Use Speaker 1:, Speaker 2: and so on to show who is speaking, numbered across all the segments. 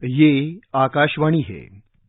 Speaker 1: ये आकाशवाणी है।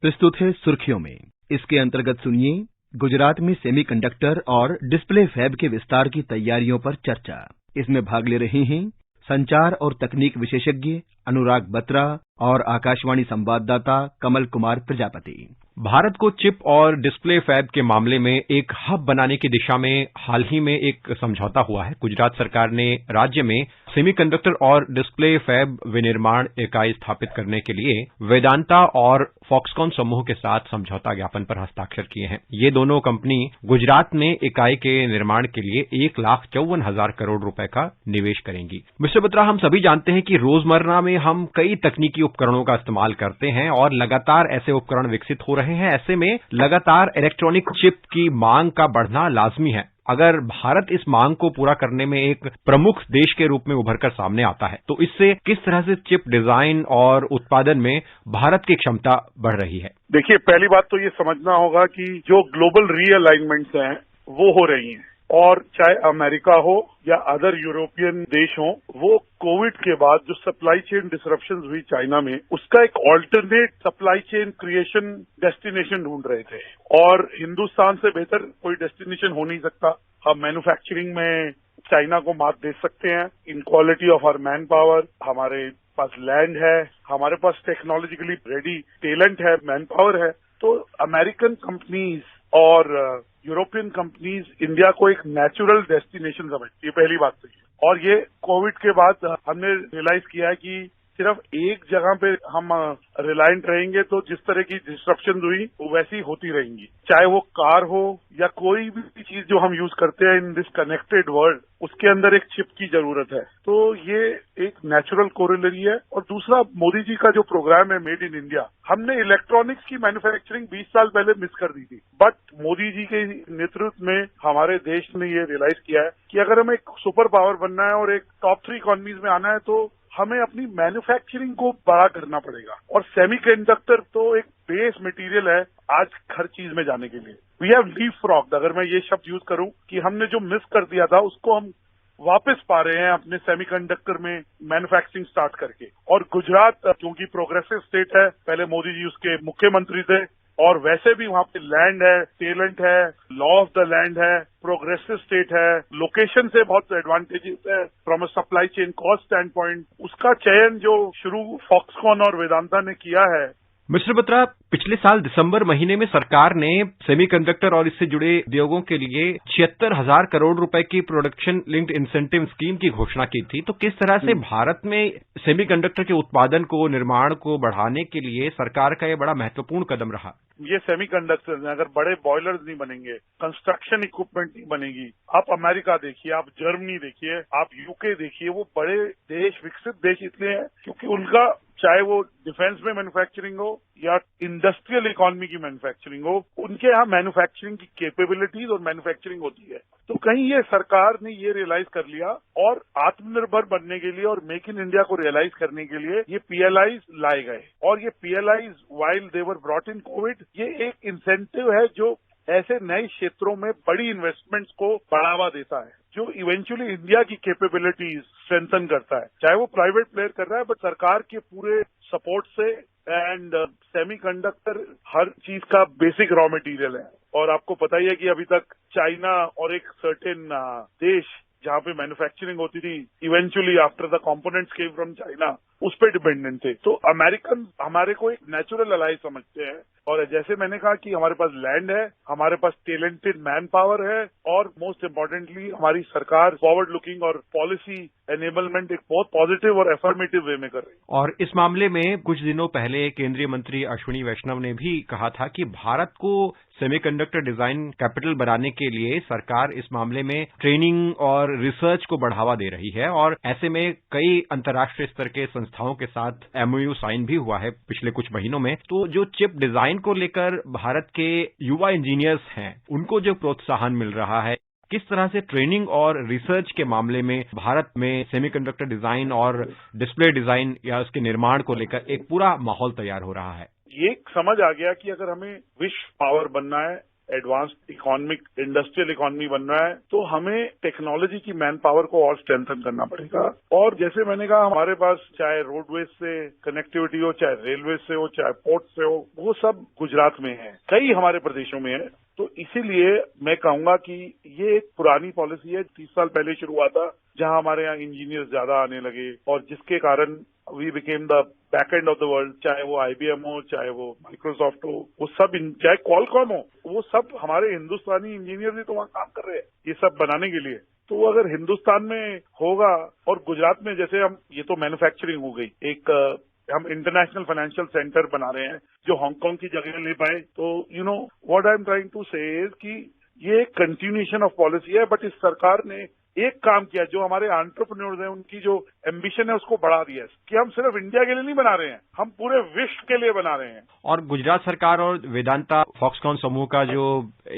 Speaker 1: प्रस्तुत है सुर्खियों में। इसके अंतर्गत सुनिए, गुजरात में सेमीकंडक्टर और डिस्प्ले फैब के विस्तार की तैयारियों पर चर्चा। इसमें भाग ले रहे हैं संचार और तकनीक विशेषज्ञ अनुराग बत्रा और आकाशवाणी संवाददाता कमल कुमार प्रजापति।
Speaker 2: भारत को चिप और डिस्प्ले फैब के मामले में एक हब बनाने की दिशा में हाल ही में एक समझौता हुआ है। गुजरात सरकार ने राज्य में सेमीकंडक्टर और डिस्प्ले फैब विनिर्माण इकाई स्थापित करने के लिए वेदांता और फॉक्सकॉन समूह के साथ समझौता ज्ञापन पर हस्ताक्षर किए हैं। ये दोनों कंपनी गुजरात में इकाई के निर्माण के लिए 1,54,000 करोड़ रुपए का निवेश करेंगी। मिस्टर बत्रा, हम सभी जानते हैं कि रोजमर्रा में हम कई तकनीकी उपकरणों का इस्तेमाल करते हैं और लगातार ऐसे उपकरण विकसित हो रहे हैं। ऐसे में लगातार इलेक्ट्रॉनिक चिप की मांग का बढ़ना लाजमी है। अगर भारत इस मांग को पूरा करने में एक प्रमुख देश के रूप में उभरकर सामने आता है, तो इससे किस तरह से चिप डिजाइन और उत्पादन में भारत की क्षमता बढ़ रही है?
Speaker 3: देखिए, पहली बात तो ये समझना होगा कि जो ग्लोबल रीअलाइनमेंट्स हैं वो हो रही हैं, और चाहे अमेरिका हो या अदर यूरोपियन देश हो, वो कोविड के बाद जो सप्लाई चेन डिसरप्शंस हुई चाइना में, उसका एक alternate supply chain creation destination ढूंढ रहे थे। और हिंदुस्तान से बेहतर कोई डेस्टिनेशन हो नहीं सकता। हम मैन्युफैक्चरिंग में चाइना को मात दे सकते हैं in quality of our man power. हमारे पास लैंड है, हमारे पास टेक्नोलॉजिकली रेडी टैलेंट है, मैन पावर है। तो अमेरिकन कंपनीज और यूरोपियन कंपनीज इंडिया को एक नेचुरल डेस्टिनेशन समझती है, पहली बात तो ये। और ये कोविड के बाद हमने रियलाइज किया है कि सिर्फ एक जगह पे हम रिलायंट रहेंगे तो जिस तरह की डिस्ट्रप्शन हुई वो वैसी होती रहेंगी। चाहे वो कार हो या कोई भी चीज जो हम यूज करते हैं इन दिस कनेक्टेड वर्ल्ड, उसके अंदर एक चिप की जरूरत है। तो ये एक नेचुरल कोरिलरी है। और दूसरा, मोदी जी का जो प्रोग्राम है मेड इन इंडिया, हमने इलेक्ट्रॉनिक्स की मैन्युफैक्चरिंग 20 साल पहले मिस कर दी थी, बट मोदी जी के नेतृत्व में हमारे देश ने ये रियलाइज किया है कि अगर हमें एक सुपर पावर बनना है और एक टॉप 3 इकोनॉमीज में आना है तो हमें अपनी मैन्युफैक्चरिंग को बड़ा करना पड़ेगा। और सेमीकंडक्टर तो एक बेस मटेरियल है आज हर चीज में जाने के लिए। वी हैव लीपफ्रॉग्ड, अगर मैं ये शब्द यूज करूं कि हमने जो मिस कर दिया था उसको हम वापस पा रहे हैं अपने सेमीकंडक्टर में मैन्युफैक्चरिंग स्टार्ट करके। और गुजरात क्योंकि प्रोग्रेसिव स्टेट है, पहले मोदी जी उसके मुख्यमंत्री थे, और वैसे भी वहां पे लैंड है, टैलेंट है, लॉ ऑफ द लैंड है, प्रोग्रेसिव स्टेट है, लोकेशन से बहुत एडवांटेजेस है from a supply chain cost stand point. उसका चयन जो शुरू फॉक्सकॉन और वेदांता ने किया है।
Speaker 2: मिस्टर बत्रा, पिछले साल दिसंबर महीने में सरकार ने सेमीकंडक्टर और इससे जुड़े उद्योगों के लिए 76,000 करोड़ रुपए की प्रोडक्शन लिंक्ड इंसेंटिव स्कीम की घोषणा की थी। तो किस तरह से भारत में सेमीकंडक्टर के उत्पादन को, निर्माण को बढ़ाने के लिए सरकार का यह बड़ा महत्वपूर्ण कदम रहा?
Speaker 3: ये सेमीकंडक्टर में अगर बड़े बॉयलर्स नहीं बनेंगे, कंस्ट्रक्शन इक्विपमेंट नहीं बनेगी। आप अमेरिका देखिए, आप जर्मनी देखिए, आप यूके देखिए, वो बड़े देश, विकसित देश इसलिए हैं क्योंकि उनका, चाहे वो डिफेंस में मैन्युफैक्चरिंग हो या इंडस्ट्रियल इकोनॉमी की मैन्युफैक्चरिंग हो, उनके यहाँ मैन्युफैक्चरिंग की कैपेबिलिटीज और मैन्युफैक्चरिंग होती है। तो कहीं ये सरकार ने ये रियलाइज कर लिया और आत्मनिर्भर बनने के लिए और मेक इन इंडिया को रियलाइज करने के लिए ये पीएलआईज लाए गए। और ये PLIs while they were brought in COVID, ये एक इंसेंटिव है जो ऐसे नए क्षेत्रों में बड़ी इन्वेस्टमेंट्स को बढ़ावा देता है, जो इवेंचुअली इंडिया की कैपेबिलिटीज स्ट्रेंथन करता है। चाहे वो प्राइवेट प्लेयर कर रहा है, बट सरकार के पूरे सपोर्ट से। एंड सेमीकंडक्टर हर चीज का बेसिक रॉ मटेरियल है। और आपको पता ही है कि अभी तक चाइना और एक सर्टेन देश जहां पे मैन्युफैक्चरिंग होती थी, eventually after the components came from China, उस पर डिपेंडेंट थे। तो अमेरिकन हमारे को एक नेचुरल अलाई समझते हैं। और जैसे मैंने कहा कि हमारे पास लैंड है, हमारे पास टैलेंटेड मैन पावर है, और मोस्ट इम्पोर्टेंटली हमारी सरकार फॉरवर्ड लुकिंग और पॉलिसी एनेबलमेंट एक बहुत पॉजिटिव और एफर्मेटिव वे में कर रही है।
Speaker 2: और इस मामले में कुछ दिनों पहले केंद्रीय मंत्री अश्विनी वैष्णव ने भी कहा था कि भारत को सेमीकंडक्टर डिजाइन कैपिटल बनाने के लिए सरकार इस मामले में ट्रेनिंग और रिसर्च को बढ़ावा दे रही है। और ऐसे में कई अंतर्राष्ट्रीय स्तर के संस्थाओं के साथ एमओयू साइन भी हुआ है पिछले कुछ महीनों में। तो जो चिप डिजाइन को लेकर भारत के युवा इंजीनियर्स हैं, उनको जो प्रोत्साहन मिल रहा है, किस तरह से ट्रेनिंग और रिसर्च के मामले में भारत में सेमीकंडक्टर डिजाइन और डिस्प्ले डिजाइन या उसके निर्माण को लेकर एक पूरा माहौल तैयार हो रहा है?
Speaker 3: ये समझ आ गया कि अगर हमें विश्व पावर बनना है एडवांस्ड इकोनॉमिक इंडस्ट्रियल इकोनॉमी बनना है तो हमें टेक्नोलॉजी की मैन पावर को और स्ट्रेंथन करना पड़ेगा। और जैसे मैंने कहा, हमारे पास चाहे रोडवेज से कनेक्टिविटी हो, चाहे रेलवे से हो, चाहे पोर्ट से हो, वो सब गुजरात में है, कई हमारे प्रदेशों में है। तो इसीलिए मैं कहूंगा कि ये एक पुरानी पॉलिसी है, 30 साल पहले शुरू हुआ था, जहां हमारे यहाँ इंजीनियर्स ज्यादा आने लगे और जिसके कारण we became the back end of the world. चाहे वो IBM हो, चाहे वो माइक्रोसॉफ्ट हो, वो सब, चाहे क्वालकॉम हो, वो सब हमारे हिंदुस्तानी इंजीनियर ही तो वहां काम कर रहे हैं ये सब बनाने के लिए। तो अगर हिंदुस्तान में होगा और गुजरात में, जैसे हम, ये तो मैन्युफैक्चरिंग हो गई, एक हम इंटरनेशनल फाइनेंशियल सेंटर बना रहे हैं जो हांगकांग की जगह ले पाए। तो you know what I am trying to say is कि ये कंटिन्यूएशन ऑफ पॉलिसी है, बट इस सरकार ने एक काम किया, जो हमारे एंटरप्रेन्योर्स हैं उनकी जो एम्बिशन है उसको बढ़ा दिया है कि हम सिर्फ इंडिया के लिए नहीं बना रहे हैं, हम पूरे विश्व के लिए बना रहे हैं।
Speaker 2: और गुजरात सरकार और वेदांता फॉक्सकॉन समूह का जो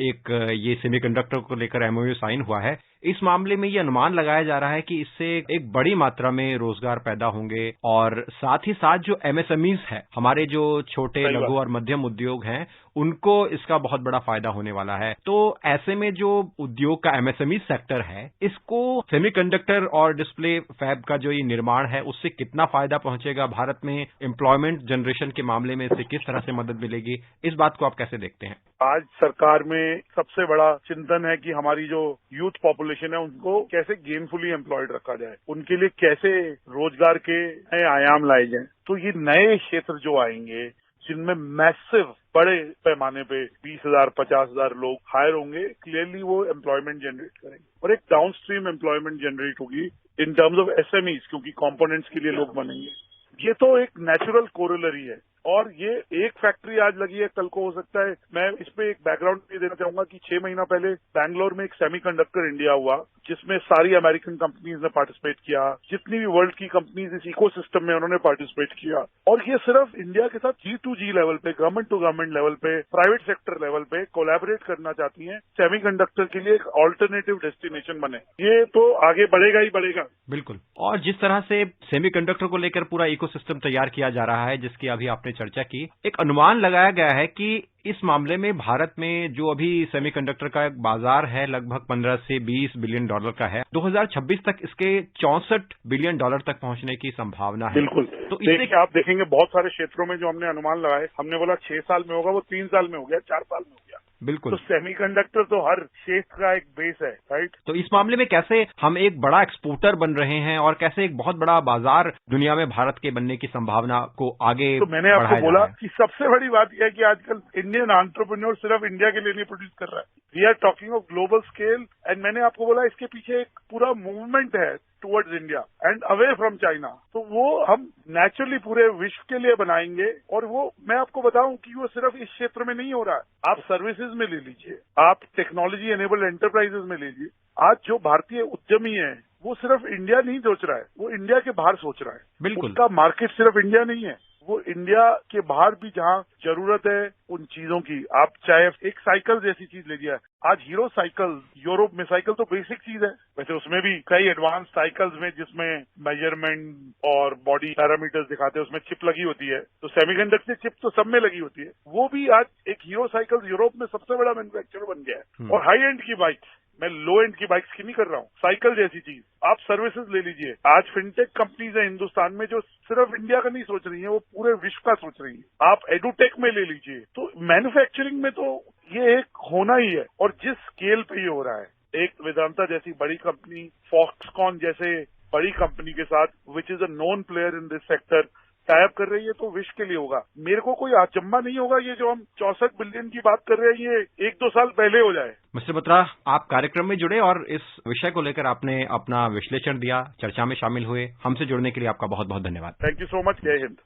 Speaker 2: एक ये सेमीकंडक्टर को लेकर MOU साइन हुआ है, इस मामले में ये अनुमान लगाया जा रहा है कि इससे एक बड़ी मात्रा में रोजगार पैदा होंगे और साथ ही साथ जो MSMEs है, हमारे जो छोटे लघु और मध्यम उद्योग हैं, उनको इसका बहुत बड़ा फायदा होने वाला है। तो ऐसे में जो उद्योग का MSME सेक्टर है, इसको सेमीकंडक्टर और डिस्प्ले फैब का जो ये निर्माण है, उससे कितना फायदा पहुंचेगा? भारत में एम्प्लॉयमेंट जनरेशन के मामले में इससे किस तरह से मदद मिलेगी? इस बात को आप कैसे देखते हैं?
Speaker 3: आज सरकार में सबसे बड़ा चिंतन है कि हमारी जो यूथ पॉपुलेशन है उनको कैसे गेनफुली एम्प्लॉयड रखा जाए, उनके लिए कैसे रोजगार के नए आयाम लाए जाएं। तो ये नए क्षेत्र जो आएंगे जिनमें मैसिव बड़े पैमाने पे 20,000 50,000 लोग हायर होंगे, क्लियरली वो एम्प्लॉयमेंट जनरेट करेंगे और एक डाउन स्ट्रीम एम्प्लॉयमेंट जनरेट होगी इन टर्म्स ऑफ SMEs, क्योंकि कंपोनेंट्स के लिए लोग बनेंगे। ये तो एक नेचुरल कोरोलरी है और ये एक फैक्ट्री आज लगी है, कल को हो सकता है। मैं इस पे एक बैकग्राउंड भी देना चाहूंगा कि 6 महीना पहले बैंगलोर में एक सेमीकंडक्टर इंडिया हुआ, जिसमें सारी अमेरिकन कंपनीज ने पार्टिसिपेट किया, जितनी भी वर्ल्ड की कंपनीज इस इकोसिस्टम में उन्होंने पार्टिसिपेट किया। और ये सिर्फ इंडिया के साथ G2G लेवल पे, गवर्नमेंट टू गवर्नमेंट लेवल पे, प्राइवेट सेक्टर लेवल पे कोलैबोरेट करना चाहती हैं, सेमीकंडक्टर के लिए एक ऑल्टरनेटिव डेस्टिनेशन बने। ये तो आगे बढ़ेगा ही बढ़ेगा।
Speaker 2: बिल्कुल। और जिस तरह से सेमीकंडक्टर को लेकर पूरा इकोसिस्टम तैयार किया जा रहा है, जिसकी अभी आपने चर्चा की, एक अनुमान लगाया गया है कि इस मामले में भारत में जो अभी सेमीकंडक्टर का एक बाजार है, लगभग 15 से 20 बिलियन डॉलर का है। 2026 तक इसके 64 बिलियन डॉलर तक पहुंचने की संभावना है।
Speaker 3: बिल्कुल। तो इससे आप देखेंगे बहुत सारे क्षेत्रों में जो हमने अनुमान लगाए, हमने बोला 6 साल में होगा, वो 3 साल में हो गया, 4 साल में हो गया।
Speaker 2: बिल्कुल।
Speaker 3: तो सेमीकंडक्टर तो हर क्षेत्र का एक बेस है, राइट?
Speaker 2: तो इस मामले में कैसे हम एक बड़ा एक्सपोर्टर बन रहे हैं और कैसे एक बहुत बड़ा बाजार दुनिया में भारत के बनने की संभावना को आगे
Speaker 3: तो मैंने आपको बोला कि सबसे बड़ी बात यह है कि आजकल इंडियन एंटरप्रेन्योर सिर्फ इंडिया के लिए नहीं प्रोड्यूस कर रहा है, we are talking of global scale. And मैंने आपको बोला इसके पीछे एक पूरा मूवमेंट है towards India and away from China. तो वो हम नेचुरली पूरे विश्व के लिए बनाएंगे। और वो मैं आपको बताऊं कि वो सिर्फ इस क्षेत्र में नहीं हो रहा है, आप सर्विसेज में ले लीजिए, आप टेक्नोलॉजी एनेबल्ड एंटरप्राइजेज में ले लीजिए। आज जो भारतीय उद्यमी है वो सिर्फ इंडिया नहीं सोच रहा है, वो इंडिया के बाहर सोच रहा है।
Speaker 2: बिल्कुल।
Speaker 3: उसका मार्केट सिर्फ इंडिया नहीं है, वो इंडिया के बाहर भी जहां जरूरत है उन चीजों की। आप चाहे एक साइकिल जैसी चीज लीजिए, आज हीरो साइकिल, यूरोप में साइकिल तो बेसिक चीज है, वैसे उसमें भी कई एडवांस साइकिल्स में जिसमें मेजरमेंट और बॉडी पैरामीटर्स दिखाते हैं, उसमें चिप लगी होती है। तो सेमीकंडक्टर चिप तो सब में लगी होती है। वो भी आज एक हीरो साइकिल यूरोप में सबसे बड़ा मैन्युफैक्चरर बन गया है। और हाई एंड की बाइक्स, मैं लो एंड की बाइक्स की नहीं कर रहा हूँ, साइकिल जैसी चीज। आप सर्विसेज ले लीजिए, आज फिनटेक कंपनीज है हिंदुस्तान में जो सिर्फ इंडिया का नहीं सोच रही है, वो पूरे विश्व का सोच रही है। आप एडुटेक में ले लीजिए। तो मैन्युफैक्चरिंग में तो ये एक होना ही है। और जिस स्केल पे ये हो रहा है, एक वेदांता जैसी बड़ी कंपनी, फॉक्सकॉन जैसे बड़ी कंपनी के साथ, which is a known player in this sector, type कर रही है, तो विश्व के लिए होगा। मेरे को कोई अचंभा नहीं होगा ये जो हम 64 बिलियन की बात कर रहे हैं, ये 1-2 साल पहले हो जाए।
Speaker 2: मिस्टर बत्रा, आप कार्यक्रम में जुड़े और इस विषय को लेकर आपने अपना विश्लेषण दिया, चर्चा में शामिल हुए। हमसे जुड़ने के लिए आपका बहुत बहुत धन्यवाद।
Speaker 3: Thank you so much. जय हिंद।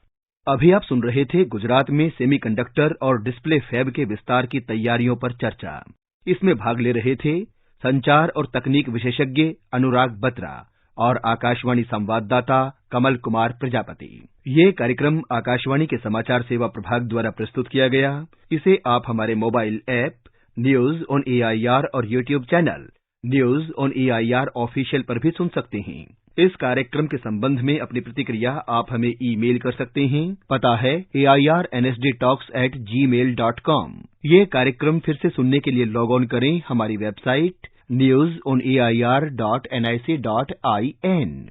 Speaker 1: अभी आप सुन रहे थे गुजरात में सेमीकंडक्टर और डिस्प्ले फैब के विस्तार की तैयारियों पर चर्चा। इसमें भाग ले रहे थे संचार और तकनीक विशेषज्ञ अनुराग बत्रा और आकाशवाणी संवाददाता कमल कुमार प्रजापति। ये कार्यक्रम आकाशवाणी के समाचार सेवा प्रभाग द्वारा प्रस्तुत किया गया। इसे आप हमारे mobile app news on AIR और YouTube channel news on AIR official पर भी सुन सकते हैं। इस कार्यक्रम के संबंध में अपनी प्रतिक्रिया आप हमें ईमेल कर सकते हैं। पता है airnsdtalks@gmail.com। ये कार्यक्रम फिर से सुनने के लिए लॉग ऑन करें हमारी वेबसाइट newsonair.nic.in।